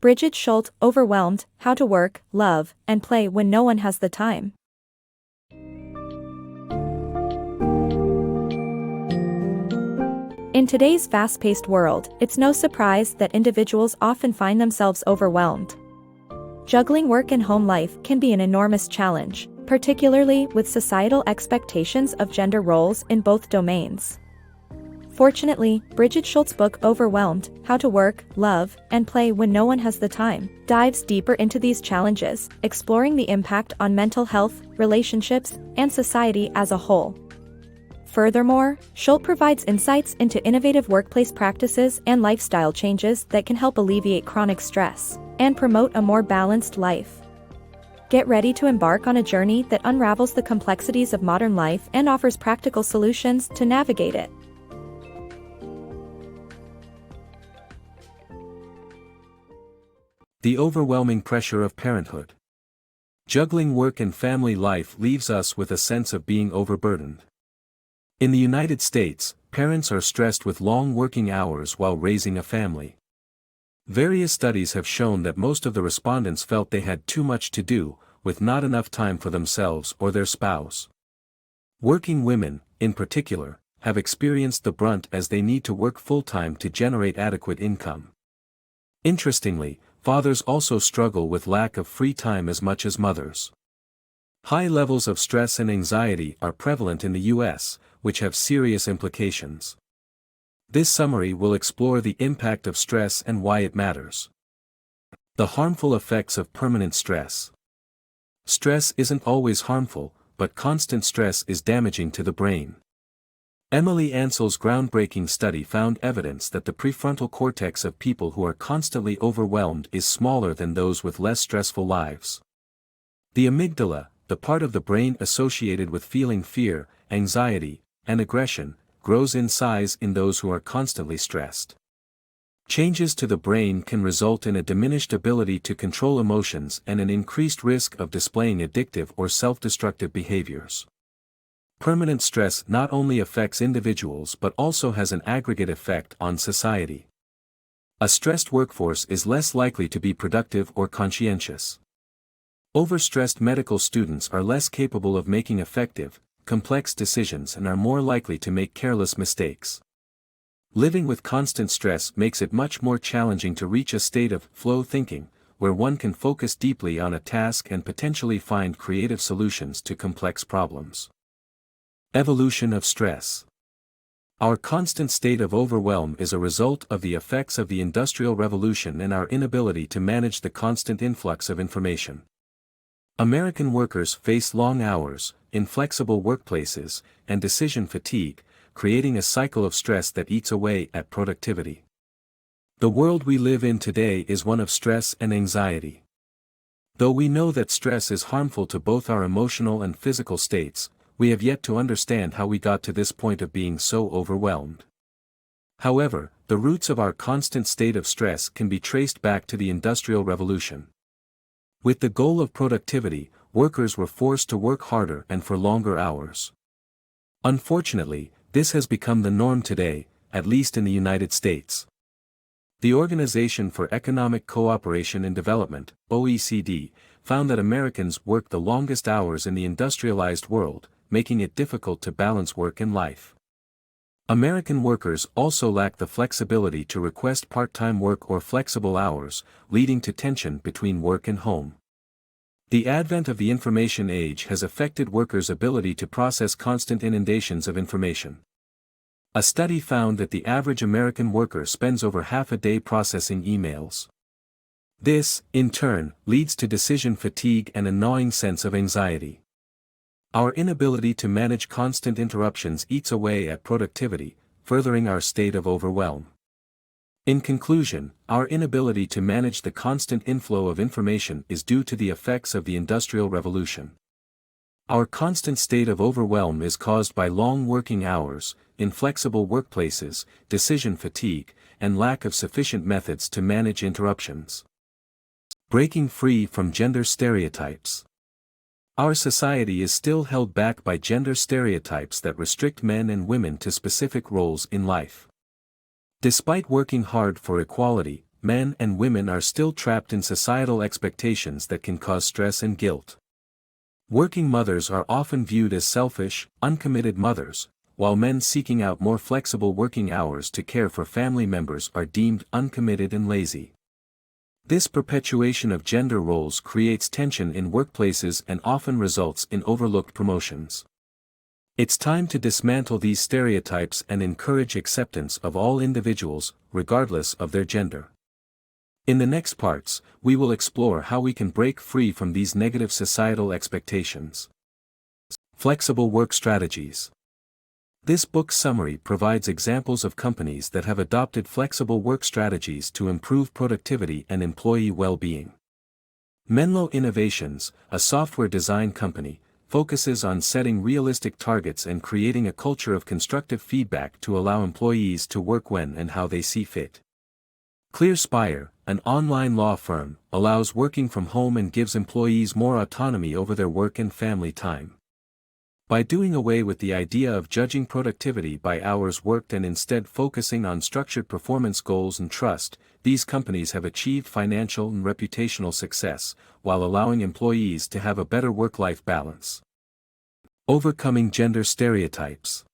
Brigid Schulte, Overwhelmed, How to Work, Love, and Play When No One Has the Time. In today's fast-paced world, it's no surprise that individuals often find themselves overwhelmed. Juggling work and home life can be an enormous challenge, particularly with societal expectations of gender roles in both domains. Fortunately, Brigid Schulte's book Overwhelmed, How to Work, Love, and Play When No One Has the Time dives deeper into these challenges, exploring the impact on mental health, relationships, and society as a whole. Furthermore, Schulte provides insights into innovative workplace practices and lifestyle changes that can help alleviate chronic stress and promote a more balanced life. Get ready to embark on a journey that unravels the complexities of modern life and offers practical solutions to navigate it. The overwhelming pressure of parenthood. Juggling work and family life leaves us with a sense of being overburdened. In the United States, parents are stressed with long working hours while raising a family. Various studies have shown that most of the respondents felt they had too much to do, with not enough time for themselves or their spouse. Working women, in particular, have experienced the brunt as they need to work full-time to generate adequate income. Interestingly, fathers also struggle with lack of free time as much as mothers. High levels of stress and anxiety are prevalent in the U.S., which have serious implications. This summary will explore the impact of stress and why it matters. The harmful effects of permanent stress. Stress isn't always harmful, but constant stress is damaging to the brain. Emily Ansell's groundbreaking study found evidence that the prefrontal cortex of people who are constantly overwhelmed is smaller than those with less stressful lives. The amygdala, the part of the brain associated with feeling fear, anxiety, and aggression, grows in size in those who are constantly stressed. Changes to the brain can result in a diminished ability to control emotions and an increased risk of displaying addictive or self-destructive behaviors. Permanent stress not only affects individuals but also has an aggregate effect on society. A stressed workforce is less likely to be productive or conscientious. Overstressed medical students are less capable of making effective, complex decisions and are more likely to make careless mistakes. Living with constant stress makes it much more challenging to reach a state of flow thinking, where one can focus deeply on a task and potentially find creative solutions to complex problems. Evolution of stress. Our constant state of overwhelm is a result of the effects of the Industrial Revolution and our inability to manage the constant influx of information. American workers face long hours, inflexible workplaces, and decision fatigue, creating a cycle of stress that eats away at productivity. The world we live in today is one of stress and anxiety. Though we know that stress is harmful to both our emotional and physical states, we have yet to understand how we got to this point of being so overwhelmed. However, the roots of our constant state of stress can be traced back to the Industrial Revolution. With the goal of productivity, workers were forced to work harder and for longer hours. Unfortunately, this has become the norm today, at least in the United States. The Organization for Economic Cooperation and Development, OECD, found that Americans work the longest hours in the industrialized world, making it difficult to balance work and life. American workers also lack the flexibility to request part-time work or flexible hours, leading to tension between work and home. The advent of the information age has affected workers' ability to process constant inundations of information. A study found that the average American worker spends over half a day processing emails. This, in turn, leads to decision fatigue and a gnawing sense of anxiety. Our inability to manage constant interruptions eats away at productivity, furthering our state of overwhelm. In conclusion, our inability to manage the constant inflow of information is due to the effects of the Industrial Revolution. Our constant state of overwhelm is caused by long working hours, inflexible workplaces, decision fatigue, and lack of sufficient methods to manage interruptions. Breaking free from gender stereotypes. Our society is still held back by gender stereotypes that restrict men and women to specific roles in life. Despite working hard for equality, men and women are still trapped in societal expectations that can cause stress and guilt. Working mothers are often viewed as selfish, uncommitted mothers, while men seeking out more flexible working hours to care for family members are deemed uncommitted and lazy. This perpetuation of gender roles creates tension in workplaces and often results in overlooked promotions. It's time to dismantle these stereotypes and encourage acceptance of all individuals, regardless of their gender. In the next parts, we will explore how we can break free from these negative societal expectations. Flexible work strategies. This book summary provides examples of companies that have adopted flexible work strategies to improve productivity and employee well-being. Menlo Innovations, a software design company, focuses on setting realistic targets and creating a culture of constructive feedback to allow employees to work when and how they see fit. ClearSpire, an online law firm, allows working from home and gives employees more autonomy over their work and family time. By doing away with the idea of judging productivity by hours worked and instead focusing on structured performance goals and trust, these companies have achieved financial and reputational success, while allowing employees to have a better work-life balance. Overcoming gender stereotypes.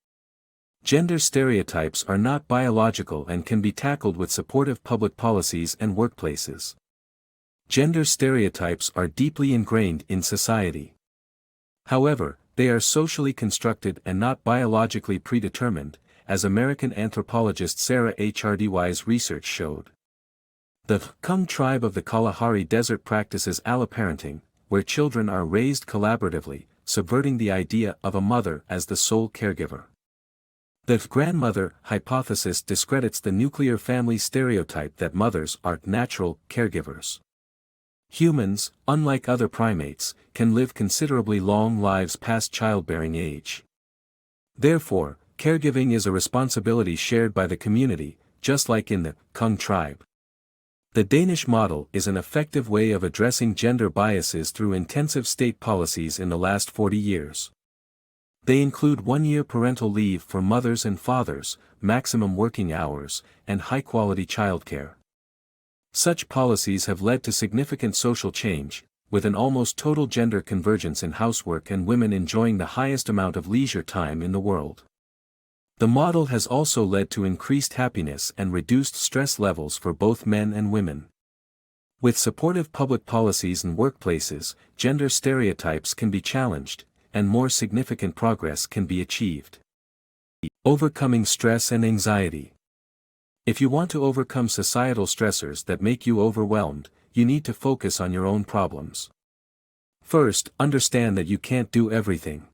Gender stereotypes are not biological and can be tackled with supportive public policies and workplaces. Gender stereotypes are deeply ingrained in society. However, they are socially constructed and not biologically predetermined, as American anthropologist Sarah H. Hardywy's research showed. The Khum tribe of the Kalahari Desert practices alloparenting, where children are raised collaboratively, subverting the idea of a mother as the sole caregiver. The grandmother hypothesis discredits the nuclear family stereotype that mothers are natural caregivers. Humans, unlike other primates, can live considerably long lives past childbearing age. Therefore, caregiving is a responsibility shared by the community, just like in the Khum tribe. The Danish model is an effective way of addressing gender biases through intensive state policies in the last 40 years. They include 1-year parental leave for mothers and fathers, maximum working hours, and high-quality childcare. Such policies have led to significant social change, with an almost total gender convergence in housework and women enjoying the highest amount of leisure time in the world. The model has also led to increased happiness and reduced stress levels for both men and women. With supportive public policies and workplaces, gender stereotypes can be challenged, and more significant progress can be achieved. Overcoming stress and anxiety. If you want to overcome societal stressors that make you overwhelmed, you need to focus on your own problems. First, understand that you can't do everything.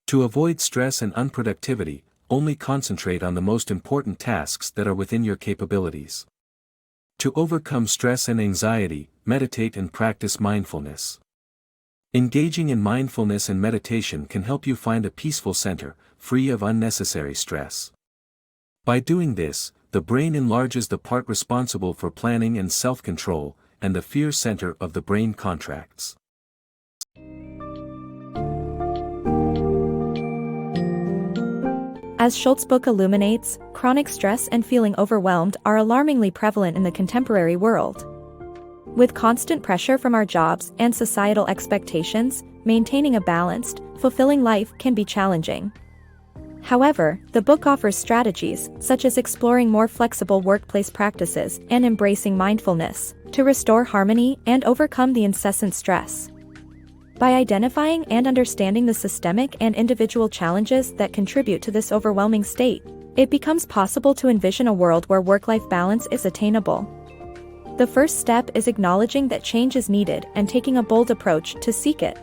To avoid stress and unproductivity, only concentrate on the most important tasks that are within your capabilities. To overcome stress and anxiety, meditate and practice mindfulness. Engaging in mindfulness and meditation can help you find a peaceful center, free of unnecessary stress. By doing this, the brain enlarges the part responsible for planning and self-control, and the fear center of the brain contracts. As Schulte's book illuminates, chronic stress and feeling overwhelmed are alarmingly prevalent in the contemporary world. With constant pressure from our jobs and societal expectations, maintaining a balanced, fulfilling life can be challenging. However, the book offers strategies, such as exploring more flexible workplace practices and embracing mindfulness, to restore harmony and overcome the incessant stress. By identifying and understanding the systemic and individual challenges that contribute to this overwhelming state, it becomes possible to envision a world where work-life balance is attainable. The first step is acknowledging that change is needed and taking a bold approach to seek it.